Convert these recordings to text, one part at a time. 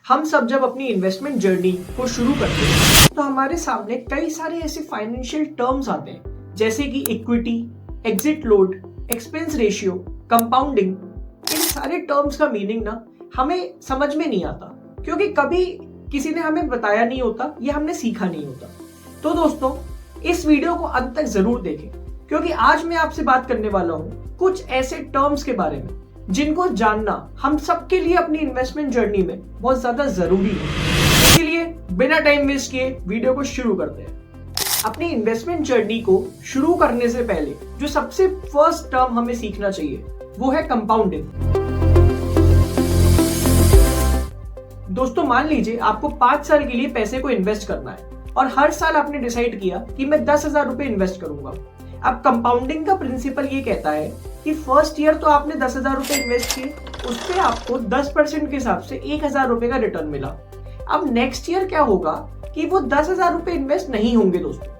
हम सब जब अपनी इन्वेस्टमेंट जर्नी को शुरू करते हैं तो हमारे सामने कई सारे ऐसे फाइनेंशियल टर्म्स आते हैं जैसे कि equity, exit load, expense ratio, compounding. इन सारे टर्म्स का मीनिंग ना हमें समझ में नहीं आता क्योंकि कभी किसी ने हमें बताया नहीं होता या हमने सीखा नहीं होता। तो दोस्तों, इस वीडियो को अंत तक जरूर देखें क्योंकि आज मैं आपसे बात करने वाला हूं कुछ ऐसे टर्म्स के बारे में जिनको जानना हम सबके लिए अपनी इन्वेस्टमेंट जर्नी में बहुत ज्यादा जरूरी है। इसलिए बिना टाइम वेस्ट किए वीडियो को शुरू करते हैं। अपनी इन्वेस्टमेंट जर्नी को शुरू करने से पहले जो सबसे फर्स्ट टर्म हमें सीखना चाहिए वो है कंपाउंडिंग। दोस्तों, मान लीजिए आपको 5 साल के लिए पैसे को इन्वेस्ट करना है और हर साल आपने डिसाइड किया कि मैं 10,000 रुपए इन्वेस्ट करूंगा। अब कंपाउंडिंग का प्रिंसिपल ये कहता है कि फर्स्ट ईयर तो आपने 10,000 रुपए इन्वेस्ट किए, उस पे आपको 10% के हिसाब से 1,000 रुपए का रिटर्न मिला। अब नेक्स्ट ईयर क्या होगा कि वो 10,000 रुपए इन्वेस्ट नहीं होंगे दोस्तों,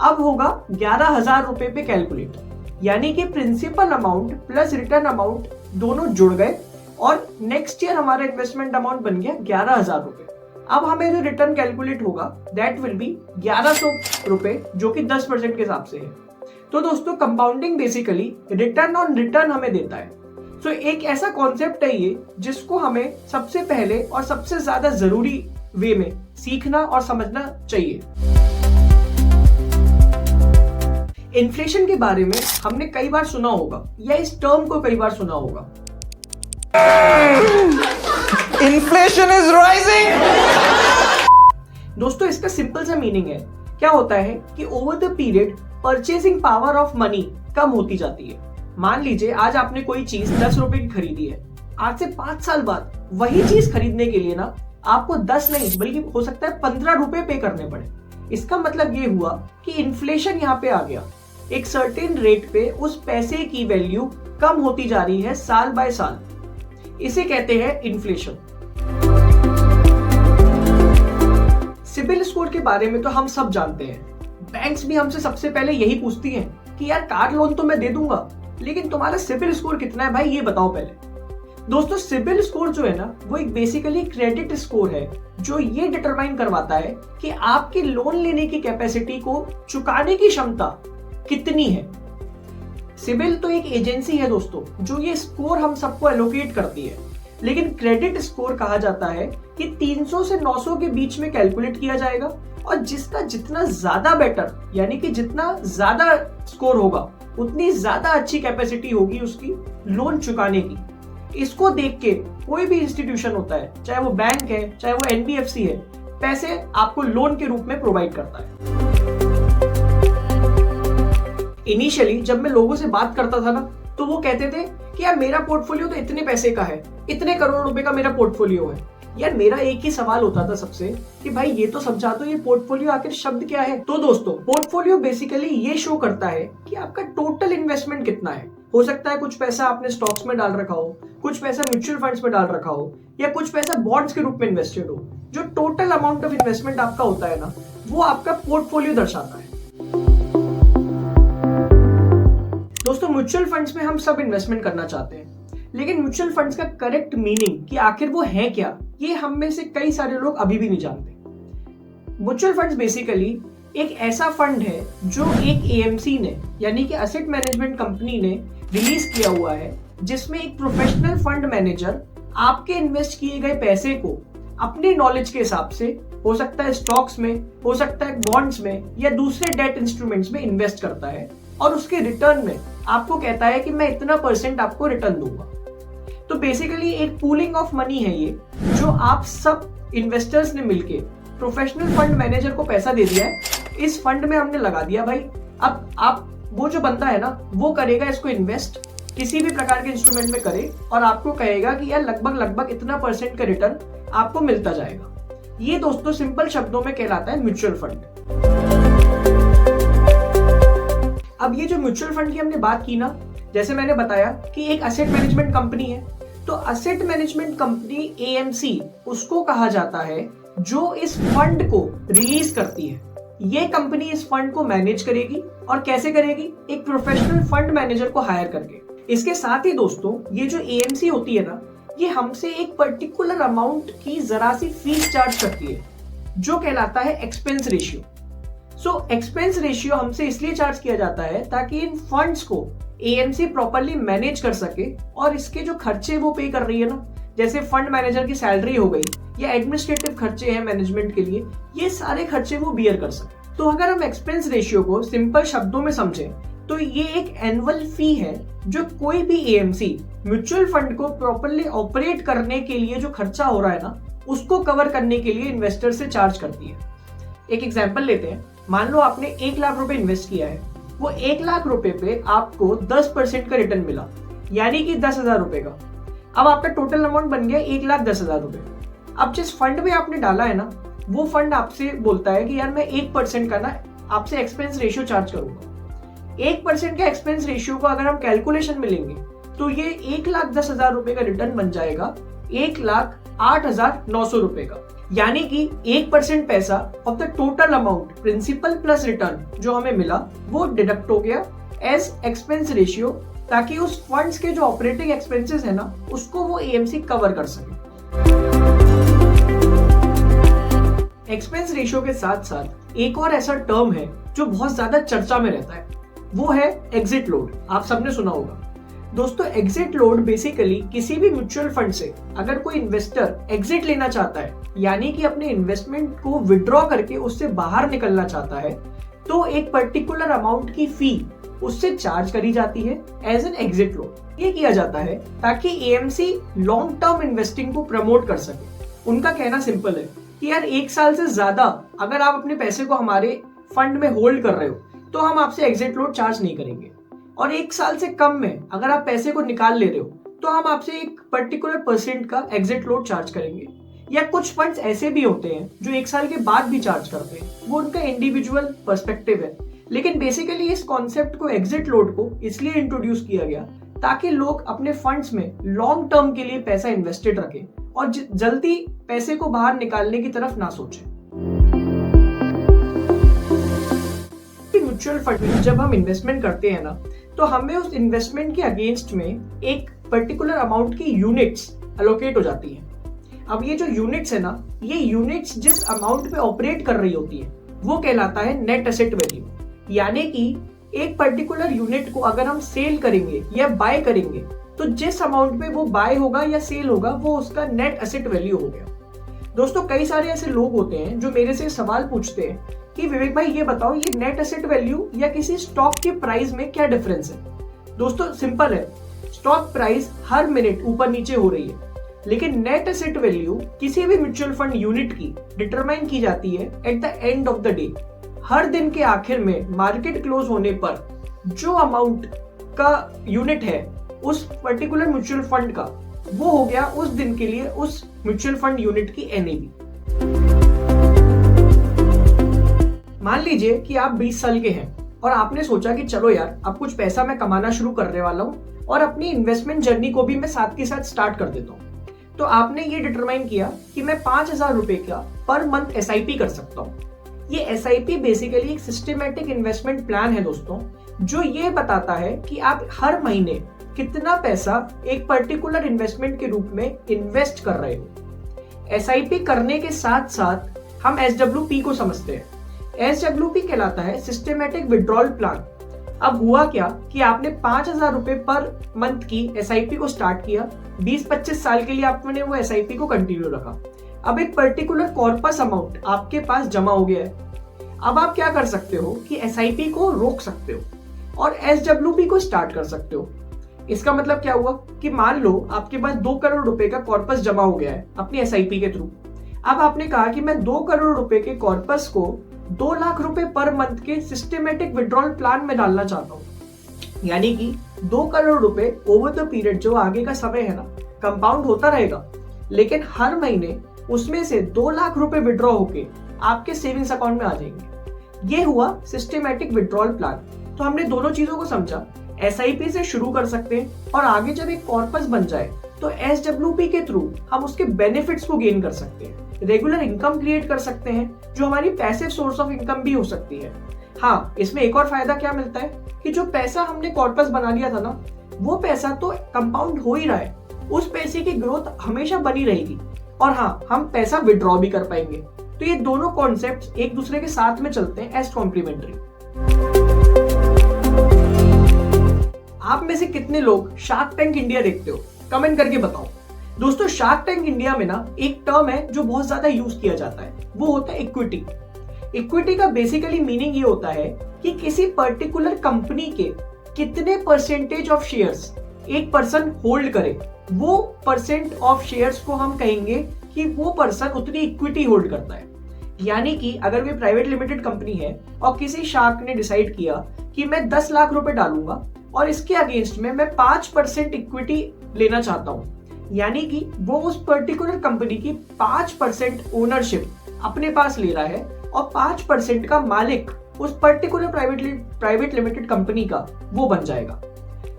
अब होगा 11,000 रुपए पे कैलकुलेट, यानी कि principal amount plus return amount दोनों जुड़ गए और नेक्स्ट ईयर हमारा इन्वेस्टमेंट अमाउंट बन गया 11,000 रुपए। अब हमें जो रिटर्न कैलकुलेट होगा दैट विल बी 1,100 रुपए, जो कि 10% के हिसाब से है। तो दोस्तों, compounding basically return on return हमें देता है। सो एक ऐसा कॉन्सेप्ट है ये जिसको हमें सबसे पहले और सबसे ज्यादा जरूरी वे में सीखना और समझना चाहिए। इन्फ्लेशन के बारे में हमने कई बार सुना होगा या इस टर्म को कई बार सुना होगा। Inflation is rising. दोस्तों, इसका सिंपल सा मीनिंग है, क्या होता है कि over the period purchasing power of money कम होती जाती है। मान लीजिए आज आपने कोई चीज 10 रुपए की खरीदी है, आज से 5 साल बाद वही चीज खरीदने के लिए ना आपको 10 नहीं बल्कि हो सकता है 15 रुपए पे करने पड़े। इसका मतलब ये हुआ कि इन्फ्लेशन यहाँ पे आ गया। एक सर्टेन रेट पे उस पैसे की वैल्यू कम होती जा रही है साल बाय साल। इसे कहते हैं इन्फ्लेशन। सिबिल स्कोर के बारे में तो हम सब जानते हैं। बैंक्स भी हमसे सबसे पहले यही पूछती हैं कि यार कार लोन तो मैं दे दूंगा, लेकिन तुम्हारा सिबिल स्कोर कितना है भाई, ये बताओ पहले। दोस्तों, सिबिल स्कोर जो है ना वो एक बेसिकली क्रेडिट स्कोर है जो ये डिटरमाइन करवाता है कि आपकी लोन लेने की कैपेसिटी को चुकाने की क्षमता कितनी है। सिबिल तो एक एजेंसी है दोस्तों जो ये स्कोर हम सबको एलोकेट करती है, लेकिन क्रेडिट स्कोर कहा जाता है कि 300 से 900 के बीच में कैलकुलेट किया जाएगा और जिसका जितना ज्यादा बेटर यानी कि जितना ज्यादा स्कोर होगा उतनी ज्यादा अच्छी कैपेसिटी होगी उसकी लोन चुकाने की। इसको देख के कोई भी इंस्टीट्यूशन होता है, चाहे वो बैंक है चाहे वो एनबीएफसी है, पैसे आपको लोन के रूप में प्रोवाइड करता है। इनिशियली जब मैं लोगों से बात करता था ना तो वो कहते थे कि यार मेरा पोर्टफोलियो तो इतने पैसे का है, इतने करोड़ रुपए का मेरा पोर्टफोलियो है। यार मेरा एक ही सवाल होता था सबसे कि भाई ये तो समझा दो, ये पोर्टफोलियो आखिर शब्द क्या है। तो दोस्तों, पोर्टफोलियो बेसिकली ये शो करता है कि आपका टोटल इन्वेस्टमेंट कितना है। हो सकता है कुछ पैसा आपने स्टॉक्स में डाल रखा हो, कुछ पैसा म्यूचुअल फंड्स में डाल रखा हो या कुछ पैसा बॉन्ड्स के रूप में इन्वेस्टेड हो। जो टोटल अमाउंट ऑफ इन्वेस्टमेंट आपका होता है ना वो आपका पोर्टफोलियो दर्शाता है। दोस्तों, म्यूचुअल फंड्स में हम सब इन्वेस्टमेंट करना चाहते हैं, लेकिन म्यूचुअल फंड्स का करेक्ट मीनिंग कि आखिर वो है क्या, ये हम में से कई सारे लोग अभी भी नहीं जानते। म्यूचुअल फंड्स बेसिकली एक ऐसा फंड है जो एक एएमसी ने यानी कि एसेट मैनेजमेंट कंपनी ने रिलीज किया हुआ है, जिसमें एक प्रोफेशनल फंड मैनेजर आपके इन्वेस्ट किए गए पैसे को अपने नॉलेज के हिसाब से, हो सकता है स्टॉक्स में, हो सकता है बॉन्ड्स में या दूसरे डेट इंस्ट्रूमेंट्स में इन्वेस्ट करता है और उसके रिटर्न में आपको कहता है कि मैं इतना % आपको रिटर्न दूंगा। तो बेसिकली एक पूलिंग ऑफ मनी है ये, जो आप सब इन्वेस्टर्स ने मिलके प्रोफेशनल फंड मैनेजर को पैसा दे दिया है, इस फंड में हमने लगा दिया भाई। अब आप वो जो बनता है ना वो करेगा इसको इन्वेस्ट किसी भी प्रकार के इंस्ट्रूमेंट में करे और आपको कहेगा कि यार लगभग इतना % का रिटर्न आपको मिलता जाएगा। ये दोस्तों सिंपल शब्दों में कहलाता है म्यूचुअल फंड। अब ये जो म्यूचुअल फंड की हमने बात की ना, जैसे मैंने बताया कि एक एसेट मैनेजमेंट कंपनी है, तो एसेट मैनेजमेंट कंपनी एएमसी उसको कहा जाता है जो इस फंड को रिलीज करती है। ये कंपनी इस फंड को मैनेज करेगी और कैसे करेगी, एक प्रोफेशनल फंड मैनेजर को हायर करके। इसके साथ ही दोस्तों, ये जो एएमसी होती है ना, ये हमसे एक पर्टिकुलर अमाउंट की जरा सी फीस चार्ज करती है जो कहलाता है expense ratio. So expense ratio हमसे इसलिए चार्ज किया जाता है ताकि इन फंड्स को एएमसी प्रॉपरली मैनेज कर सके और इसके जो खर्चे वो पे कर रही है ना, जैसे फंड मैनेजर की सैलरी हो गई या एडमिनिस्ट्रेटिव खर्चे हैं मैनेजमेंट के लिए, ये सारे खर्चे वो बियर कर सके। तो अगर हम एक्सपेंस रेशियो को सिंपल शब्दों में समझें तो ये एक एनुअल फी है जो कोई भी एएमसी म्यूचुअल फंड को प्रॉपरली ऑपरेट करने के लिए जो खर्चा हो रहा है ना, उसको कवर करने के लिए इन्वेस्टर से चार्ज करती है। एक एग्जांपल लेते हैं। मान लो आपने 1 लाख रुपए इन्वेस्ट किया है, वो 1 लाख रुपए पे आपको 10% का रिटर्न मिला, यानी कि 10,000 रुपए का। अब आपका टोटल अमाउंट बन गया 1,10,000 रुपए। अब जिस फंड में आपने डाला है ना, वो फंड आपसे बोलता है कि यार मैं 1% का ना आपसे एक्सपेंस रेशियो चार्ज करूंगा। 1% का एक्सपेंस रेशियो को अगर हम कैलकुलेशन में लेंगे तो ये 1,10,000 रुपए का रिटर्न बन जाएगा 1,08,900 रुपए का, यानी कि 1% पैसा of the total amount principal plus return जो हमें मिला वो डिडक्ट हो गया एज एक्सपेंस रेशियो, ताकि उस फंड्स के जो ऑपरेटिंग एक्सपेंसेस है ना, उसको वो एएमसी कवर कर सके। एक्सपेंस रेशियो के साथ साथ एक और ऐसा टर्म है जो बहुत ज्यादा चर्चा में रहता है, वो है एग्जिट लोड। आप सबने सुना होगा। दोस्तों, एग्जिट लोड बेसिकली किसी भी म्यूचुअल फंड से अगर कोई इन्वेस्टर एग्जिट लेना चाहता है, यानी कि अपने इन्वेस्टमेंट को विड्रॉ करके उससे बाहर निकलना चाहता है, तो एक पर्टिकुलर अमाउंट की फी उससे चार्ज करी जाती है एज एन एग्जिट लोड। ये किया जाता है ताकि एएमसी लॉन्ग टर्म इन्वेस्टिंग को प्रमोट कर सके। उनका कहना सिंपल है कि यार 1 साल से ज्यादा अगर आप अपने पैसे को हमारे फंड में होल्ड कर रहे हो तो हम आपसे एग्जिट लोड चार्ज नहीं करेंगे, और 1 साल से कम में अगर आप पैसे को निकाल ले रहे हो तो हम आपसे एक पर्टिकुलर % का एग्जिट लोड चार्ज करेंगे। या कुछ फंड्स ऐसे भी होते हैं जो 1 साल के बाद भी चार्ज करते हैं, वो उनका इंडिविजुअल पर्सपेक्टिव है। लेकिन बेसिकली इस कॉन्सेप्ट को, एग्जिट लोड को, इसलिए इंट्रोड्यूस किया गया ताकि लोग अपने फंड्स में लॉन्ग टर्म के लिए पैसा इन्वेस्टेड रखें और जल्दी पैसे को बाहर निकालने की तरफ ना सोचें। म्यूचुअल फंड में जब हम इन्वेस्टमेंट करते हैं ना, तो हमें उस इन्वेस्टमेंट के अगेंस्ट में एक पर्टिकुलर अमाउंट की यूनिट्स अलोकेट हो जाती हैं। अब ये जो यूनिट्स है ना, ये यूनिट्स जिस अमाउंट पे ऑपरेट कर रही होती है वो कहलाता है नेट एसेट वैल्यू। यानी कि एक पर्टिकुलर यूनिट को अगर हम सेल करेंगे या बाय करेंगे तो जिस अमाउंट पे वो बाय होगा या सेल होगा वो उसका नेट एसेट वैल्यू हो गया। दोस्तों, कई सारे ऐसे लोग होते हैं जो मेरे से सवाल पूछते हैं कि विवेक भाई ये बताओ, ये नेट एसेट वैल्यू या किसी स्टॉक के प्राइस में क्या डिफरेंस है। दोस्तों, सिंपल है, स्टॉक प्राइस हर मिनट ऊपर नीचे हो रही है, लेकिन नेट एसेट वैल्यू किसी भी म्यूचुअल फंड यूनिट की डिटरमाइन की जाती है at the end of the day. हर दिन के आखिर में मार्केट क्लोज होने पर जो अमाउंट का यूनिट है उस पर्टिकुलर म्यूचुअल फंड का, वो हो गया उस दिन के लिए उस म्यूचुअल फंड यूनिट की एनएवी। मान लीजिए कि आप 20 साल के हैं और आपने सोचा कि चलो यार, अब कुछ पैसा मैं कमाना शुरू करने वाला हूं और अपनी इन्वेस्टमेंट जर्नी को भी मैं साथ के साथ स्टार्ट कर देता हूं। तो आपने ये डिटरमाइन किया कि मैं 5,000 रुपए का पर मंथ SIP कर सकता हूं। ये SIP बेसिकली एक सिस्टमैटिक इन्वेस्टमेंट प्लान है दोस्तों, जो ये बताता है कि आप हर महीने कितना पैसा एक पर्टिकुलर इन्वेस्टमेंट के रूप में इन्वेस्ट कर रहे हो। SIP करने के साथ साथ हम SWP को समझते हैं। SWP कहलाता है सिस्टमैटिक विड्रॉल प्लान। अब हुआ क्या कि आपने 5,000 रुपए पर मंथ की SIP को स्टार्ट किया, 20-25 साल के लिए आपने वो SIP को कंटिन्यू रखा। अब एक पर्टिकुलर कॉर्पस अमाउंट आपके पास जमा हो गया है। अब आप क्या कर सकते हो कि SIP को रोक सकते हो और SWP को स्टार्ट कर सकते हो। इसका मतलब क्या हुआ कि मान लो आपके पास 2 करोड़ रुपए का कॉर्पस जमा हो गया है अपनी SIP के थ्रू। अब आपने कहा कि मैं 2 करोड़ रुपए के कॉर्पस को 2 लाख रुपए पर मंथ के सिस्टमैटिक विड्रॉल प्लान में डालना चाहता हूँ। यानी कि 2 करोड़ रुपए ओवर द पीरियड, जो आगे का समय है ना, कंपाउंड होता रहेगा, लेकिन हर महीने उसमें से 2 लाख रुपए विड्रॉ होके आपके सेविंग्स अकाउंट में आ जाएंगे। ये हुआ सिस्टमैटिक विड्रॉल प्लान। तो हमने दोनों चीजों को समझा। SIP से शुरू कर सकते हैं और आगे जब एक कॉर्पस बन जाए तो SWP के थ्रू हम उसके बेनिफिट्स को गेन कर सकते हैं, रेगुलर इनकम क्रिएट कर सकते हैं, जो हमारी पैसिव सोर्स ऑफ इनकम भी हो सकती है। हाँ, इसमें एक और फायदा क्या मिलता है कि जो पैसा हमने कॉर्पस बना लिया था ना, वो पैसा तो कंपाउंड हो ही रहा है, उस पैसे की ग्रोथ हमेशा बनी रहेगी और हाँ, हम पैसा विड्रॉ भी कर पाएंगे। तो ये दोनों कॉन्सेप्ट्स एक दूसरे के साथ में चलते हैं एज कॉम्प्लीमेंट्री। आप में से कितने लोग शार्क टैंक इंडिया देखते हो? कमेंट करके बताओ। दोस्तों, शार्क टैंक इंडिया में ना एक टर्म है जो बहुत ज्यादा यूज किया जाता है, वो होता है इक्विटी। इक्विटी का बेसिकली मीनिंग ये होता है कि किसी पर्टिकुलर कंपनी के कितने परसेंटेज ऑफ शेयर्स एक पर्सन होल्ड करे, वो परसेंट ऑफ शेयर्स को हम कहेंगे कि वो पर्सन उतनी इक्विटी होल्ड करता है। यानी कि अगर कोई प्राइवेट लिमिटेड कंपनी है और किसी शार्क ने डिसाइड किया कि मैं 10 लाख रुपए डालूंगा और इसके अगेंस्ट में मैं 5% इक्विटी लेना चाहता हूं, यानी कि वो उस पर्टिकुलर कंपनी की 5% ओनरशिप अपने पास ले रहा है और 5% का मालिक उस पर्टिकुलर प्राइवेट लिमिटेड कंपनी का वो बन जाएगा।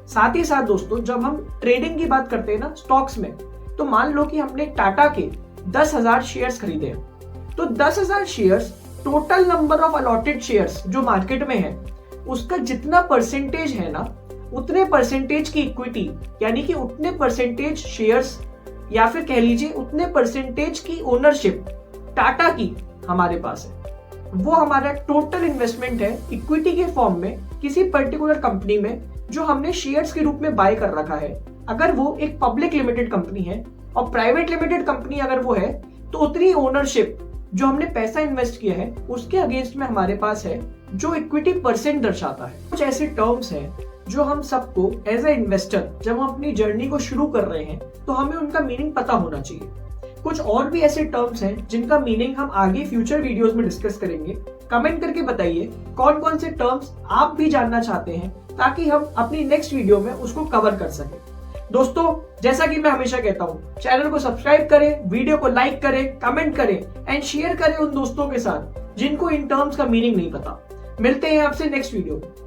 साथ ही साथ दोस्तों, जब हम ट्रेडिंग की बात करते हैं ना स्टॉक्स में, तो मान लो कि हमने टाटा के 10,000 शेयर्स खरीदे हैं, तो 10,000 shares total number of allotted shares जो मार्केट में है उसका जितना परसेंटेज है ना, उतने परसेंटेज की इक्विटी, यानी कि उतने परसेंटेज शेयर्स या फिर कह लीजिए उतने परसेंटेज की ओनरशिप टाटा की हमारे पास है। वो हमारा टोटल इन्वेस्टमेंट है इक्विटी के फॉर्म में किसी पर्टिकुलर कंपनी में जो हमने शेयर्स के रूप में बाय कर रखा है। अगर वो एक पब्लिक लिमिटेड कंपनी है और प्राइवेट लिमिटेड कंपनी अगर वो है, तो उतनी ओनरशिप जो हमने पैसा इन्वेस्ट किया है उसके अगेंस्ट में हमारे पास है, जो इक्विटी परसेंट दर्शाता है। कुछ ऐसे टर्म्स हैं जो हम सबको एज ए इन्वेस्टर जब हम अपनी जर्नी को शुरू कर रहे हैं तो हमें उनका मीनिंग पता होना चाहिए। कुछ और भी ऐसे टर्म्स हैं जिनका मीनिंग हम आगे फ्यूचर वीडियोस में डिस्कस करेंगे। कमेंट करके बताइए कौन कौन से टर्म्स आप भी जानना चाहते हैं, ताकि हम अपनी नेक्स्ट वीडियो में उसको कवर कर सकें। दोस्तों, जैसा कि मैं हमेशा कहता हूं, चैनल को सब्सक्राइब करें, वीडियो को लाइक करें, कमेंट करें एंड शेयर करें उन दोस्तों के साथ जिनको इन टर्म्स का मीनिंग नहीं पता। मिलते हैं आपसे नेक्स्ट वीडियो में।